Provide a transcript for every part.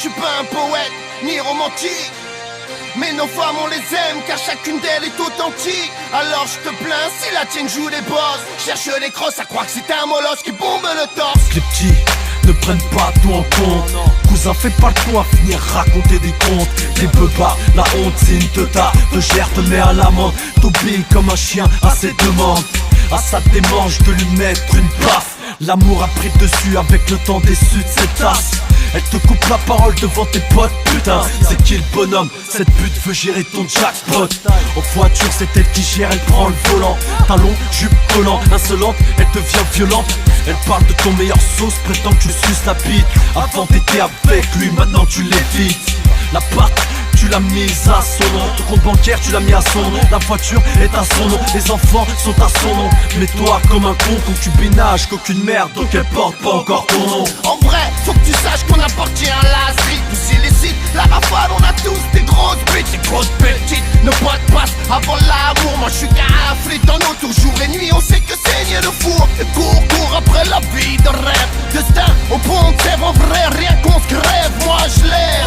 suis pas un poète, ni romantique, mais nos femmes on les aime car chacune d'elles est authentique. Alors je te plains si la tienne joue les boss. Cherche les crosses à croire que c'est un molosse qui bombe le torse. Les petits ne prennent pas tout en compte. Cousin, fais pas le con à finir raconter des contes. Les beubards, la honte c'est une teuta. Te gère, te met à l'amende. T'obéis comme un chien à ses demandes. À sa démange de lui mettre une baffe. L'amour a pris dessus avec le temps déçu de ses tasses. Elle te coupe la parole devant tes potes, putain. C'est qui le bonhomme? Cette pute veut gérer ton jackpot. En voiture c'est elle qui gère, elle prend le volant. Talon, jupe, collant, insolente, elle devient violente. Elle parle de ton meilleur sauce, prétend que tu suces la bite. Avant t'étais avec lui, maintenant tu l'évites. La patte, tu l'as mise à son nom. Ton compte bancaire, tu l'as mis à son nom. La voiture est à son nom, les enfants sont à son nom. Mais toi comme un con, concubinage, qu'aucune merde, donc elle porte pas encore ton nom. En vrai, faut que tu saches qu'on appartient à la street. Tous illicite, la rafale, on a tous des grosses bitches. Des grosses petites, nos potes passent avant l'amour. Moi je suis qu'un flit en autour, jour et nuit, on sait que saigne le four. Et cours après la vie de rêve. Destin, au pont de sève, en vrai, rien qu'on se crève. Moi je lève,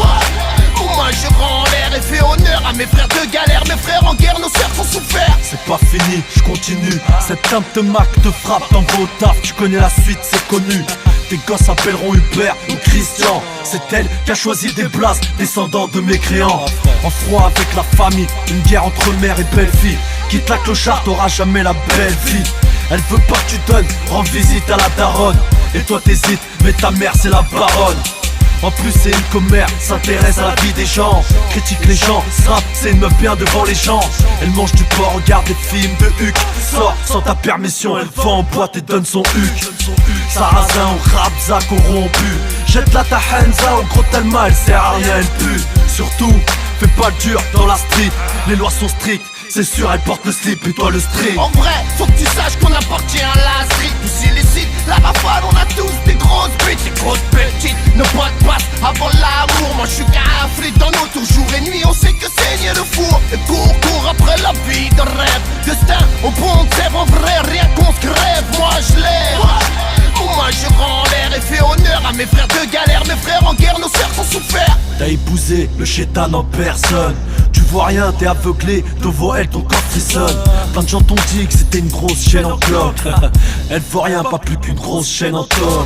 moi je rends l'air et fais honneur à mes frères de galère. Mes frères en guerre, nos sœurs sont souffert. C'est pas fini, je continue. Cette teinte de Mac te frappe dans vos taf. Tu connais la suite, c'est connu. Tes gosses s'appelleront Hubert ou Christian. C'est elle qui a choisi des blasts, descendants de mécréants. En froid avec la famille, une guerre entre mère et belle-fille. Quitte la clochard, t'auras jamais la belle vie. Elle veut pas que tu donnes, rends visite à la daronne. Et toi t'hésites, mais ta mère c'est la baronne. En plus c'est une commère, s'intéresse à la vie des gens. Critique les gens, rap, c'est une meuf bien devant les gens. Elle mange du porc, regarde des films de Huck. Sort sans ta permission, elle vend en boîte et donne son Huck. Sarrasin au rabza corrompu. Jette-la ta henza, au gros tellement elle sert à rien, elle pue. Surtout, fais pas le dur dans la street, les lois sont strictes. C'est sûr, elle porte le slip et toi le string. En vrai, faut que tu saches qu'on appartient à la street. Tous illicite, la rafale, on a tous des grosses bitches. Des grosses petites, nos potes passent avant l'amour. Moi je suis qu'un flit en autour, jour et nuit, on sait que saigne le four. Et cours après la vie de rêve. Destin, au pont de sève, en vrai, rien qu'on se crève. Moi je lève, moi je rends l'air et fais honneur à mes frères de galère. Mes frères en guerre, nos sœurs sont souffert. T'as épousé le chétan en personne. Tu vois rien, t'es aveuglé, devant elle ton corps frissonne. Plein de gens t'ont dit que c'était une grosse chaîne en cloque. Elle voit rien, pas plus qu'une grosse chaîne en tôle.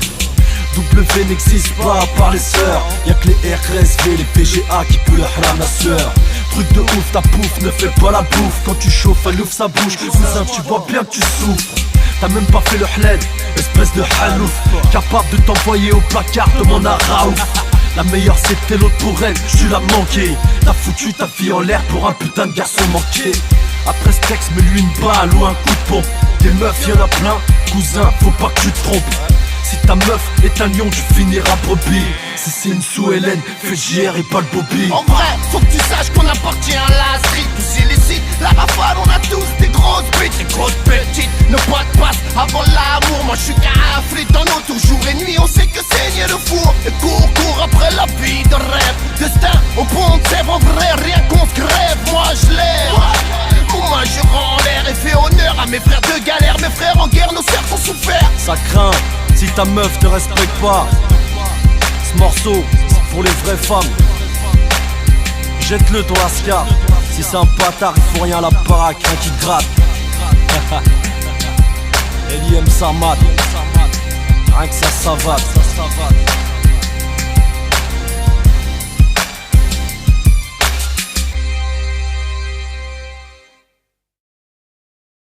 W n'existe pas à part les sœurs. Y'a que les RSV, les PGA qui puent le haram la sueur. Truc de ouf, ta pouffe ne fait pas la bouffe. Quand tu chauffes, elle ouvre sa bouche. Cousin, tu vois bien que tu souffres. T'as même pas fait le hled, espèce de halouf. Capable de t'envoyer au placard de mon Araouf. La meilleure c'était l'autre pour elle, tu l'as manqué. T'as foutu ta vie en l'air pour un putain de garçon manqué. Après ce texte, mets-lui une balle ou un coup de pompe. Des meufs y'en a plein, cousin, faut pas que tu te trompes. Si ta meuf est un lion, tu finiras brebis. Si c'est une sous-Hélène, fais JR et pas le Bobby. En vrai, faut que tu saches qu'on appartient à la street. Tous illicite, la rafale, on a tous des grosses bitches. Des grosses petites, nos potes passent avant l'amour. Moi je suis qu'un flit en autour, jour et nuit, on sait que saigne le four. Et cours après la vie de rêve. Destin, au pont de sève, en vrai, rien qu'on se crève. Moi je lève, moi je rends l'air et fais honneur à mes frères de galère. Mes frères en guerre, nos sœurs sont souffert. Ça craint, si ta meuf te respecte pas. Ce morceau, c'est pour les vraies femmes. Jette-le ton lascar. Si c'est un bâtard, il faut rien à la baraque, rien qui gratte. Eli aime sa mat. Rien que ça savate.